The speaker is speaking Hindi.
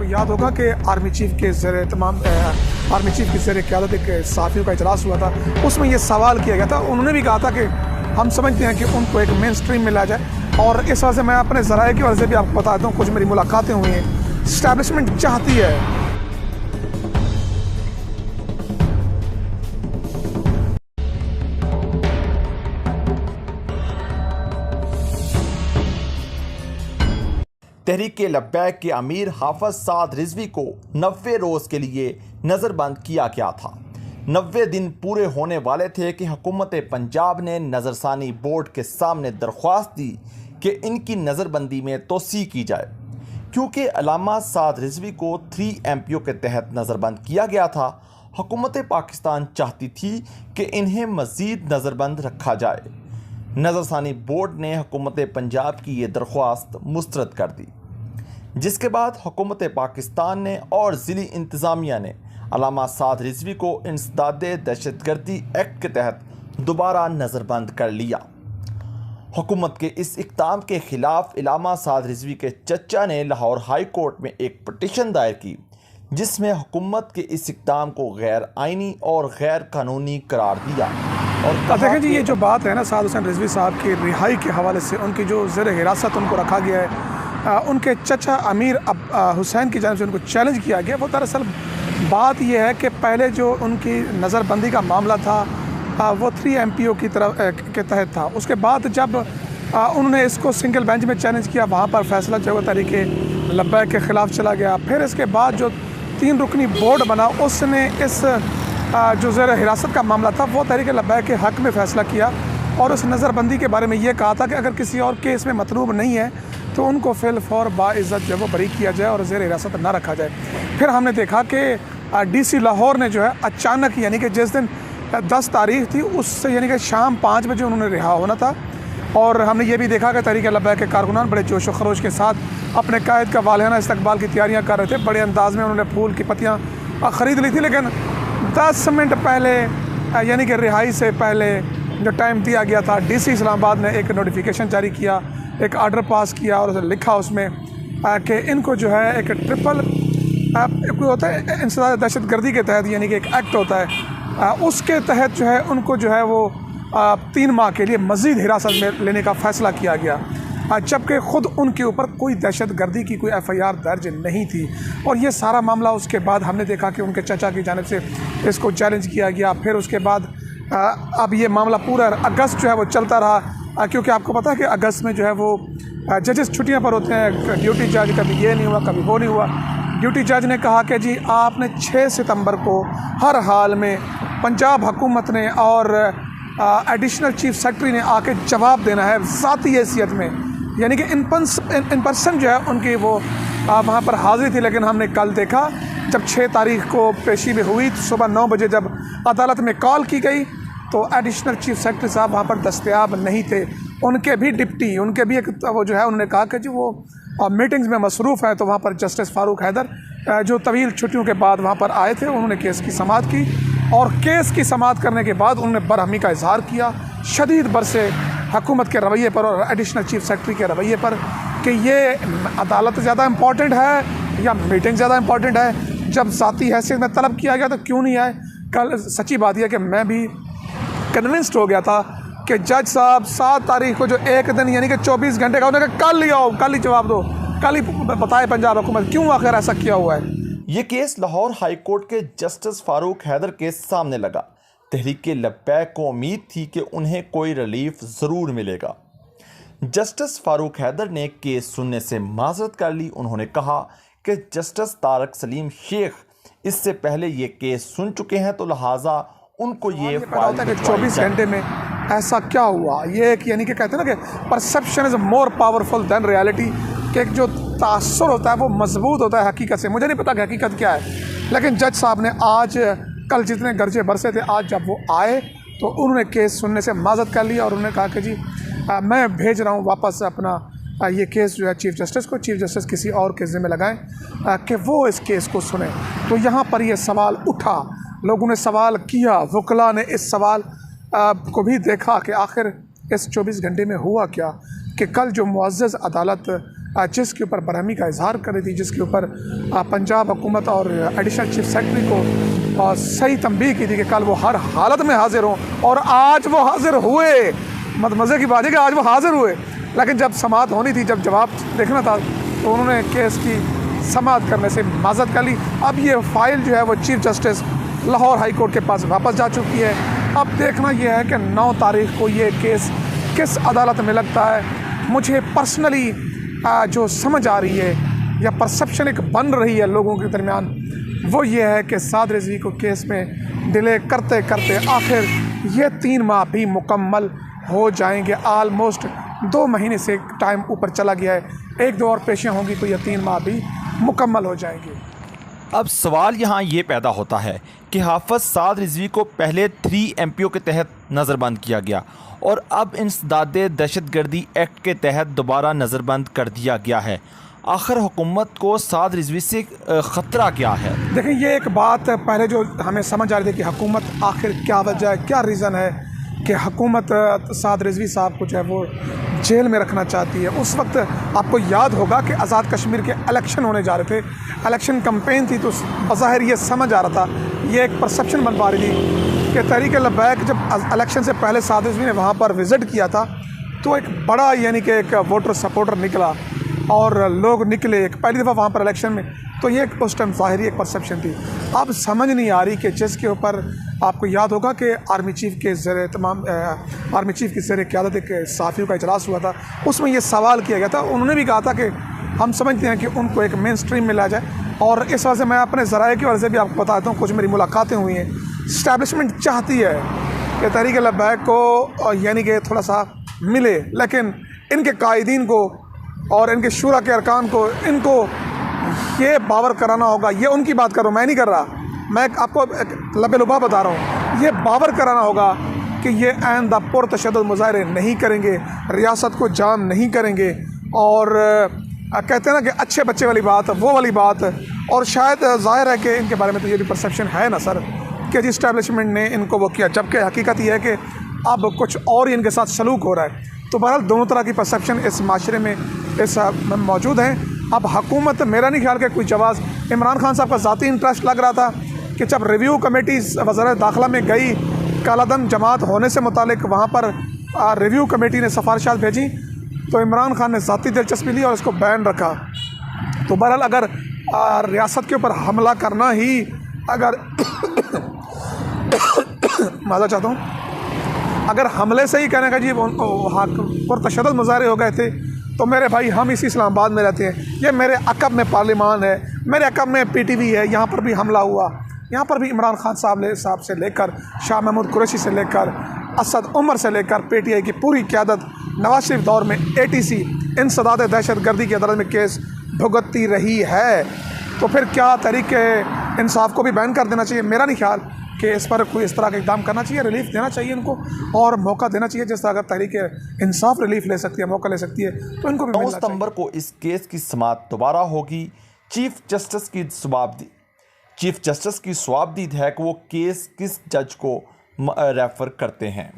याद होगा कि आर्मी चीफ के आर्मी चीफ की ज़ेर क़यादत एक सहाफ़ियों का इजलास हुआ था। उसमें ये सवाल किया गया था, उन्होंने भी कहा था कि हम समझते हैं कि उनको एक मेन स्ट्रीम में ला जाए। और इस वजह से मैं अपने ज़राए की वजह से भी आपको बताता हूँ, कुछ मेरी मुलाकातें हुई हैं। इस्टेब्लिशमेंट चाहती है तहरीक-ए-लब्बैक के अमीर हाफिज साद रिजवी को 90 रोज़ के लिए नज़रबंद किया गया था। 90 दिन पूरे होने वाले थे कि हुकूमत पंजाब ने नज़रसानी बोर्ड के सामने दरख्वास्त दी कि इनकी नज़रबंदी में तोसी की जाए, क्योंकि अल्लामा साद रिजवी को 3 MPO के तहत नज़रबंद किया गया था। हुकूमत पाकिस्तान चाहती थी कि इन्हें मज़ीद नज़रबंद रखा जाए। नज़रसानी बोर्ड ने हुकूमत पंजाब की ये दरख्वास्त मुस्तरद कर दी, जिसके बाद हुकूमत पाकिस्तान ने और ज़िली इंतज़ामिया ने अल्लामा साद रिजवी को इंसदाद दहशतगर्दी एक्ट के तहत दोबारा नज़रबंद कर लिया। हुकूमत के इस इक़दाम के ख़िलाफ़ अल्लामा साद रिजवी के चचा ने लाहौर हाई कोर्ट में एक पटिशन दायर की, जिसमें हुकूमत के इस इक़दाम को गैर आइनी और गैर कानूनी करार दिया। और देखें जी, ये जो बात है ना साद हुसैन रिजवी साहब की रिहाई के हवाले से, उनकी जो ज़ेर हिरासत उनको रखा गया है, उनके चचा अमीर हुसैन की जानिब से उनको चैलेंज किया गया। वो दरअसल बात यह है कि पहले जो उनकी नज़रबंदी का मामला था वो 3 MPO की तरफ के तहत था। उसके बाद जब उन्होंने इसको सिंगल बेंच में चैलेंज किया, वहाँ पर फैसला जो तहरीक-ए-लब्बैक के ख़िलाफ़ चला गया। फिर इसके बाद जो 3 रुकनी बोर्ड बना, उसने इस जो ज़ेर हिरासत का मामला था वो तहरीक-ए-लब्बैक के हक़ में फ़ैसला किया और उस नज़रबंदी के बारे में ये कहा था कि अगर किसी और केस में मतलूब नहीं है तो उनको फ़िल फ़ौर बाइज़्ज़त जो वो बरी किया जाए और ज़ेर हिरासत ना रखा जाए। फिर हमने देखा कि DC लाहौर ने जो है अचानक, यानी कि जिस दिन 10 तारीख़ थी, उससे यानी कि शाम 5 बजे उन्होंने रिहा होना था। और हमने ये भी देखा कि तहरीक-ए-लब्बैक के कारकुनान बड़े जोश व खरोश के साथ अपने कायद का वालियाना इस्तकबाल की तैयारियाँ कर रहे थे। बड़े अंदाज़ में उन्होंने फूल की पत्तियाँ ख़रीद ली थी, लेकिन 10 मिनट पहले यानी कि रिहाई से पहले जो टाइम दिया गया था, DC इस्लामाबाद ने एक नोटिफिकेशन जारी किया, एक आर्डर पास किया और लिखा उसमें कि इनको जो है एक ट्रिपल कोई होता है इंसदाद दहशतगर्दी के तहत, यानी कि एक एक्ट होता है, उसके तहत जो है उनको जो है वो 3 माह के लिए मज़ीद हिरासत में लेने का फ़ैसला किया गया, जबकि ख़ुद उनके ऊपर कोई दहशतगर्दी की कोई FIR दर्ज नहीं थी। और ये सारा मामला उसके बाद हमने देखा कि उनके चचा की जानिब से इसको चैलेंज किया गया। फिर उसके बाद अब ये मामला पूरा अगस्त जो है वो चलता रहा, क्योंकि आपको पता है कि अगस्त में जो है वो जजेस छुट्टियां पर होते हैं। ड्यूटी जज कभी ये नहीं हुआ, कभी वो नहीं हुआ। ड्यूटी जज ने कहा कि जी आपने 6 सितंबर को हर हाल में पंजाब हुकूमत ने और एडिशनल चीफ सेक्रेटरी ने आके जवाब देना है ज़ाती हैसियत में, यानी कि इन पर्सन जो है उनकी वो वहाँ पर हाज़िरी थी। लेकिन हमने कल देखा जब 6 तारीख़ को पेशी में हुई, तो सुबह 9 बजे जब अदालत में कॉल की गई तो एडिशनल चीफ सेक्रेटरी साहब वहाँ पर दस्तयाब नहीं थे। उनके भी डिप्टी, उनके भी एक वो जो है, उन्होंने कहा कि जी वो मीटिंग्स में मसरूफ़ है। तो वहाँ पर जस्टिस फ़ारूक हैदर जो तवील छुट्टियों के बाद वहाँ पर आए थे, उन्होंने केस की समाअत की और केस की समाअत करने के बाद उन्होंने बरहमी का इजहार किया शदीद बरसे हुकूमत के रवैये पर और एडिशनल चीफ सेक्रेटरी के रवैये पर कि ये अदालत ज़्यादा इम्पॉर्टेंट है या मीटिंग ज़्यादा इम्पॉर्टेंट है। जब ज़ाती हैसियत में तलब किया गया तो क्यों नहीं आए। कल सच्ची बात यह कि मैं भी कन्विंस्ड हो गया था कि जज साहब 7 तारीख़ को जो एक दिन यानी कि 24 घंटे का, उन्होंने कहा कल ही आओ, कल ही जवाब दो, कल ही बताए पंजाब हुकूमत क्यों आखिर ऐसा किया हुआ है। ये केस लाहौर हाई कोर्ट के जस्टिस फ़ारूक हैदर के सामने लगा। तहरीक-ए-लब्बैक को उम्मीद थी कि उन्हें कोई रिलीफ ज़रूर मिलेगा। जस्टिस फ़ारूक हैदर ने केस सुनने से माज़रत कर ली। उन्होंने कहा कि जस्टिस तारक सलीम शेख इससे पहले ये केस सुन चुके हैं, तो लिहाजा उनको ये पता होता है कि 24 घंटे में ऐसा क्या हुआ। ये एक यानी कि कहते हैं ना कि perception is more powerful then reality, कि एक जो तासुर होता है वो मजबूत होता है हकीकत से। मुझे नहीं पता कि हकीकत क्या है, लेकिन जज साहब ने आज कल जितने गर्जे बरसे थे, आज जब वो आए तो उन्होंने केस सुनने से माज़रत कर लिया और उन्होंने कहा कि जी मैं भेज रहा हूँ वापस अपना ये केस जो है चीफ़ जस्टिस को, चीफ़ जस्टिस किसी और के ज़िम्मे लगाएं कि वो इस केस को सुने। तो यहाँ पर ये सवाल उठा, लोगों ने सवाल किया, वकला ने इस सवाल को भी देखा कि आखिर इस 24 घंटे में हुआ क्या, कि कल जो मुअज़्ज़ज़ अदालत जिसके ऊपर बरहमी का इजहार कर रही थी, जिसके ऊपर पंजाब हुकूमत और एडिशनल चीफ सेक्रेटरी को सही तंबीह की थी कि कल वो हर हालत में हाजिर हों, और आज वो हाजिर हुए। मज़े की बात है कि आज वो हाजिर हुए, लेकिन जब समाअत होनी थी, जब जवाब देखना था, तो उन्होंने केस की समाअत करने से माजरत कर ली। अब ये फ़ाइल जो है वो chief justice Lahore high court के पास वापस जा चुकी है। अब देखना यह है कि 9 तारीख को ये केस किस अदालत में लगता है। मुझे पर्सनली जो समझ आ रही है या परसेप्शन एक बन रही है लोगों के दरमियान, वो ये है कि साद रिजवी को केस में डिले करते करते आखिर ये 3 माह भी मुकम्मल हो जाएंगे। आलमोस्ट 2 महीने से टाइम ऊपर चला गया है। 1-2 और पेशियाँ होंगी तो ये 3 माह भी मुकम्मल हो जाएंगे। अब सवाल यहाँ ये पैदा होता है कि हाफिज़ साद रिजवी को पहले 3 MPO के तहत नज़रबंद किया गया और अब इंसदाद दहशतगर्दी एक्ट के तहत दोबारा नज़रबंद कर दिया गया है। आखिर हुकूमत को साद रिजवी से ख़तरा क्या है? देखिए, ये एक बात पहले जो हमें समझ आ रही थी कि हुकूमत आखिर क्या वजह है, क्या रीज़न है कि हुकूमत साद रिजवी साहब को जो है वो जेल में रखना चाहती है। उस वक्त आपको याद होगा कि आज़ाद कश्मीर के इलेक्शन होने जा रहे थे, इलेक्शन कैंपेन थी, तो बज़ाहिर ये समझ आ रहा था, ये एक परसेप्शन बन पा रही थी कि तहरीक लब्बैक जब इलेक्शन से पहले साद रिजवी ने वहाँ पर विज़िट किया था, तो एक बड़ा यानी कि एक वोटर सपोर्टर निकला और लोग निकले एक पहली दफ़ा वहाँ पर इलेक्शन में, तो ये उस टाइम ज़ाहिरी एक परसेप्शन थी। अब समझ नहीं आ रही कि जिसके ऊपर आपको याद होगा कि आर्मी चीफ़ के ज़रिए आर्मी चीफ़ के ज़रिए क़यादत एक सहाफ़ियों का इजलास हुआ था, उसमें ये सवाल किया गया था। उन्होंने भी कहा था कि हम समझते हैं कि उनको एक मेन स्ट्रीम में ला जाए, और इस वजह से मैं अपने ज़राए की वजह से भी आपको बताता हूँ, कुछ मेरी मुलाकातें हुई हैं। इस्टेब्लिशमेंट चाहती है कि तहरीक लब्बैक को यानी कि थोड़ा सा मिले, लेकिन इनके कायदीन को और इनके शूरा के अरकान को इनको ये बावर कराना होगा। ये उनकी बात कर रहा हूँ, मैं नहीं कर रहा, मैं आपको लबे-लुबा बता रहा हूँ। ये बावर कराना होगा कि ये आइंदा पुरतशद्दुद मुज़ाहरे नहीं करेंगे, रियासत को जाम नहीं करेंगे, और कहते हैं ना कि अच्छे बच्चे वाली बात, वो वाली बात। और शायद ज़ाहिर है कि इनके बारे में तो ये भी परसेप्शन है ना सर कि जी इस्टेब्लिशमेंट ने इनको वो किया, जबकि हकीकत ये है कि अब कुछ और ही इनके साथ सलूक हो रहा है। तो बहरहाल दोनों तरह की परसेप्शन इस माशरे में मौजूद हैं। अब हुकूमत, मेरा नहीं ख्याल कि कोई जवाज़ इमरान खान साहब का ज़ाती इंटरेस्ट लग रहा था कि जब रिव्यू कमेटी वज़ारत दाखिला में गई कालाधन जमात होने से मुतालिक, वहाँ पर रिव्यू कमेटी ने सिफारिशात भेजी, तो इमरान खान ने ज़ाती दिलचस्पी ली और इसको बैन रखा। तो बहरहाल अगर रियासत के ऊपर हमला करना ही अगर माज़ा चाहता हूँ, अगर हमले से ही कहने का जी पुरतशद्दुद मुज़ाहरे हो गए थे, तो मेरे भाई हम इसी इस्लामाबाद में रहते हैं, ये मेरे अकब में पार्लिमान है, मेरे अकब में PTV है, यहाँ पर भी हमला हुआ, यहाँ पर भी इमरान खान साहब से लेकर शाह महमूद कुरैशी से लेकर असद उमर से लेकर PTI की पूरी क़यादत नवाज शरीफ दौर में ATC इंसदाद दहशतगर्दी की अदालत में केस भुगतती रही है। तो फिर क्या तहरीक इंसाफ को भी बैन कर देना चाहिए? मेरा नहीं ख्याल कि इस पर कोई इस तरह का इक़दाम करना चाहिए। रिलीफ देना चाहिए इनको और मौका देना चाहिए। जिस तरह अगर तहरीक इंसाफ रिलीफ ले सकती है, मौका ले सकती है, तो इनको भी 9 सितंबर को इस केस की समाअत दोबारा होगी। चीफ जस्टिस की जवाबदीद है कि वो केस किस जज को रेफ़र करते हैं।